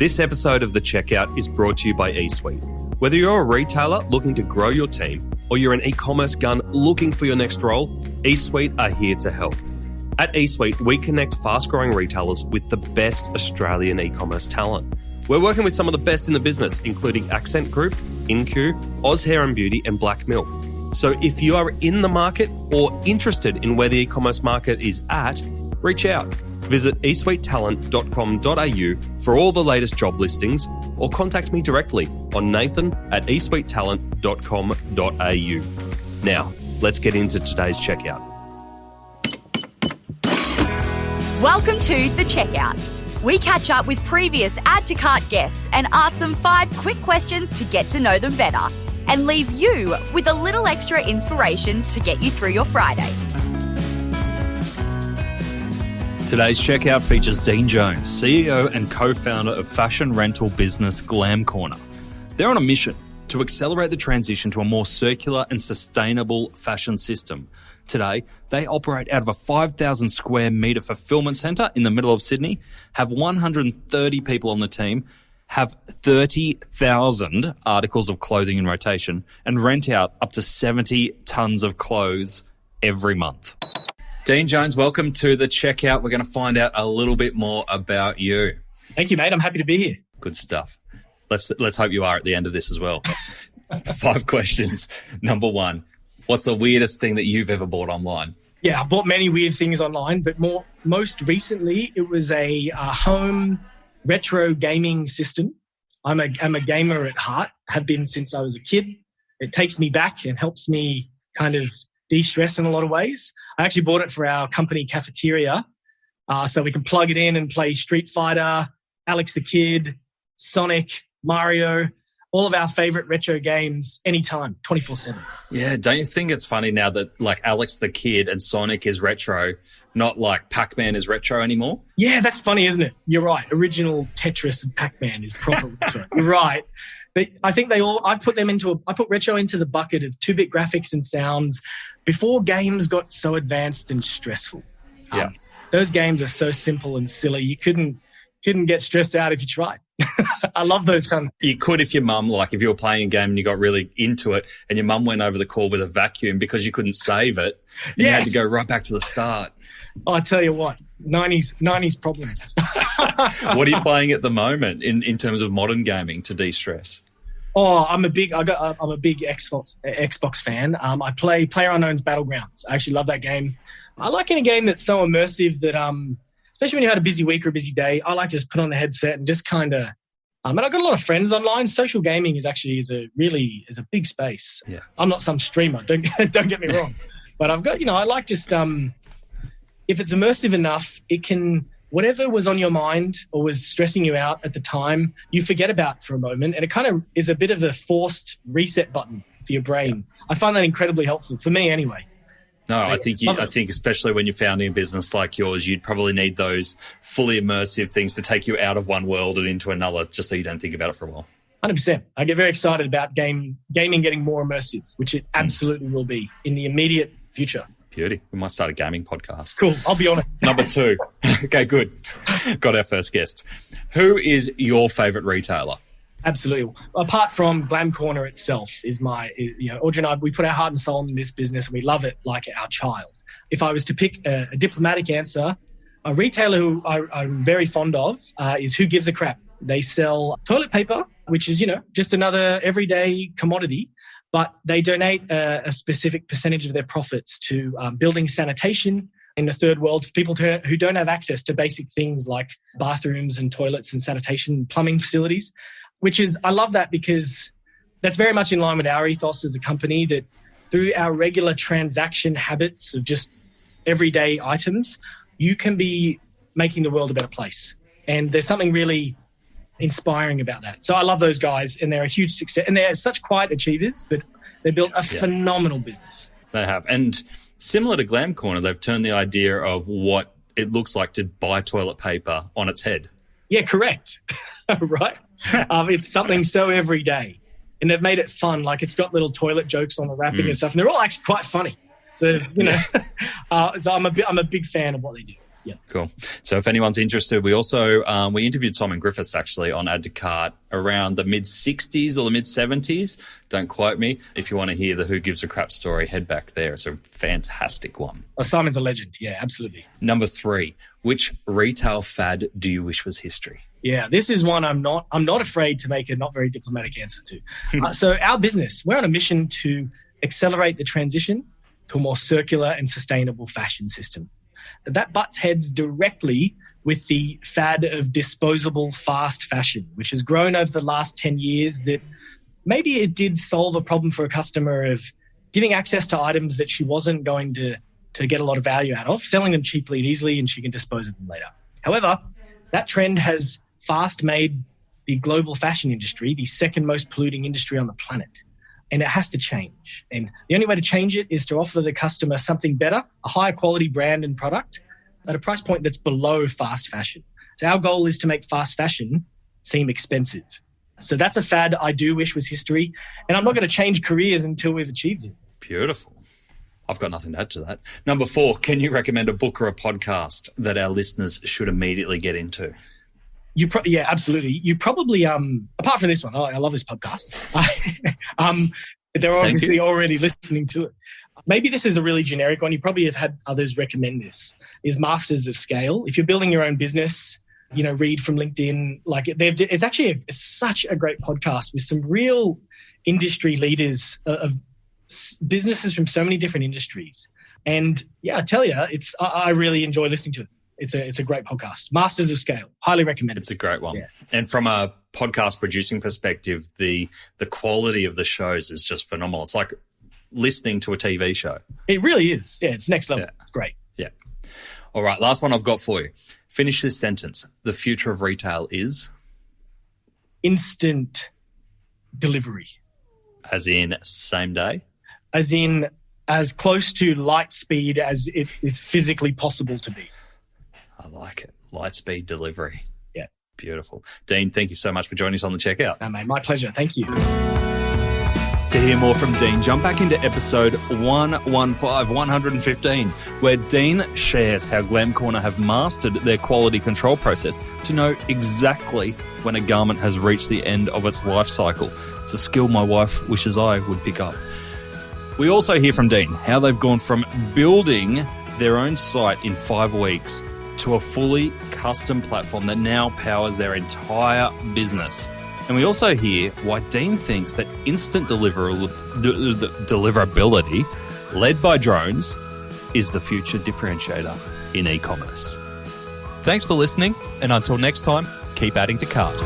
This episode of The Checkout is brought to you by eSuite. Whether you're a retailer looking to grow your team or you're an e-commerce gun looking for your next role, eSuite are here to help. At eSuite, we connect fast-growing retailers with the best Australian e-commerce talent. We're working with some of the best in the business, including Accent Group, InQ, Oz Hair and Beauty, and Black Milk. So if you are in the market or interested in where the e-commerce market is at, reach out. Visit eSuiteTalent.com.au for all the latest job listings or contact me directly on nathan@eSuiteTalent.com.au. Now, let's get into today's checkout. Welcome to The Checkout. We catch up with previous Add to Cart guests and ask them 5 quick questions to get to know them better and leave you with a little extra inspiration to get you through your Friday. Today's checkout features Dean Jones, CEO and co-founder of fashion rental business GlamCorner. They're on a mission to accelerate the transition to a more circular and sustainable fashion system. Today, they operate out of a 5,000 square metre fulfilment centre in the middle of Sydney, have 130 people on the team, have 30,000 articles of clothing in rotation, and rent out up to 70 tonnes of clothes every month. Dean Jones, welcome to The Checkout. We're going to find out a little bit more about you. Thank you, mate. I'm happy to be here. Good stuff. Let's hope you are at the end of this as well. 5 questions. Number 1, what's the weirdest thing that you've ever bought online? Yeah, I've bought many weird things online, but most recently it was a home retro gaming system. I'm a gamer at heart, have been since I was a kid. It takes me back and helps me kind of de-stress in a lot of ways. I actually bought it for our company cafeteria so we can plug it in and play Street Fighter, Alex the Kid, Sonic, Mario, all of our favorite retro games anytime, 24/7. Yeah, don't you think it's funny now that like Alex the Kid and Sonic is retro, not like Pac-Man is retro anymore? Yeah, that's funny, isn't it? You're right. Original Tetris and Pac-Man is proper retro. You're right. But I think I put retro into the bucket of 2-bit graphics and sounds before games got so advanced and stressful. Yeah. Those games are so simple and silly. You couldn't get stressed out if you tried. I love those kind of... You could if your mum, like if you were playing a game and you got really into it and your mum went over the call with a vacuum because you couldn't save it and you had to go right back to the start. I tell you what, 90s problems. What are you playing at the moment in terms of modern gaming to de-stress? Oh, I'm a big Xbox fan. I play PlayerUnknown's Battlegrounds. I actually love that game. I like any game that's so immersive that, especially when you had a busy week or a busy day, I like to just put on the headset and just kind of. And I've got a lot of friends online. Social gaming is a big space. Yeah. I'm not some streamer. Don't get me wrong, but I've got I like just if it's immersive enough, it can. Whatever was on your mind or was stressing you out at the time, you forget about for a moment. And it kind of is a bit of a forced reset button for your brain. Yeah. I find that incredibly helpful, for me anyway. No, so, I think especially when you're founding a business like yours, you'd probably need those fully immersive things to take you out of one world and into another just so you don't think about it for a while. 100%. I get very excited about gaming getting more immersive, which it absolutely will be in the immediate future. Beauty. We might start a gaming podcast. Cool. I'll be on it. Number 2. Okay, good. Got our first guest. Who is your favourite retailer? Absolutely. Apart from GlamCorner itself is Audrey and I, we put our heart and soul in this business and we love it like our child. If I was to pick a diplomatic answer, a retailer who I'm very fond of is Who Gives a Crap. They sell toilet paper, which is, just another everyday commodity. But they donate a specific percentage of their profits to building sanitation in the third world for people who don't have access to basic things like bathrooms and toilets and sanitation and plumbing facilities, I love that because that's very much in line with our ethos as a company that through our regular transaction habits of just everyday items, you can be making the world a better place. And there's something really inspiring about that. So I love those guys and they're a huge success and they're such quiet achievers, but they built a phenomenal business. They have. And similar to GlamCorner, they've turned the idea of what it looks like to buy toilet paper on its head. Yeah, correct. Right? It's something so everyday. And they've made it fun. Like it's got little toilet jokes on the wrapping and stuff. And they're all actually quite funny. So, so I'm a big fan of what they do. Yeah. Cool. So if anyone's interested, we also we interviewed Simon Griffiths actually on Add to Cart around the mid-60s or the mid-70s. Don't quote me. If you want to hear the Who Gives a Crap story, head back there. It's a fantastic one. Oh, Simon's a legend. Yeah, absolutely. Number 3, which retail fad do you wish was history? Yeah, this is one I'm not afraid to make a not very diplomatic answer to. So our business, we're on a mission to accelerate the transition to a more circular and sustainable fashion system. That butts heads directly with the fad of disposable fast fashion, which has grown over the last 10 years. That maybe it did solve a problem for a customer of giving access to items that she wasn't going to get a lot of value out of, selling them cheaply and easily, and she can dispose of them later. However, that trend has fast made the global fashion industry the second most polluting industry on the planet. And it has to change. And the only way to change it is to offer the customer something better, a higher quality brand and product at a price point that's below fast fashion. So our goal is to make fast fashion seem expensive. So that's a fad I do wish was history. And I'm not going to change careers until we've achieved it. Beautiful. I've got nothing to add to that. Number 4, can you recommend a book or a podcast that our listeners should immediately get into? Yeah, absolutely. You probably, apart from this one, I love this podcast. They're obviously already listening to it. Maybe this is a really generic one. You probably have had others recommend this, is Masters of Scale. If you're building your own business, read from LinkedIn. It's actually such a great podcast with some real industry leaders of businesses from so many different industries. And yeah, I tell you, I really enjoy listening to it. It's a great podcast. Masters of Scale. Highly recommend it. It's a great one. Yeah. And from a podcast producing perspective, the quality of the shows is just phenomenal. It's like listening to a TV show. It really is. Yeah, it's next level. Yeah. It's great. Yeah. All right, last one I've got for you. Finish this sentence. The future of retail is? Instant delivery. As in same day? As in as close to light speed as it's physically possible to be. I like it. Light speed delivery. Yeah. Beautiful. Dean, thank you so much for joining us on the Checkout. No, mate, my pleasure. Thank you. To hear more from Dean, jump back into episode 115, where Dean shares how GlamCorner have mastered their quality control process to know exactly when a garment has reached the end of its life cycle. It's a skill my wife wishes I would pick up. We also hear from Dean how they've gone from building their own site in 5 weeks to a fully custom platform that now powers their entire business. And we also hear why Dean thinks that instant deliverability, led by drones, is the future differentiator in e-commerce. Thanks for listening, and until next time, keep adding to cart.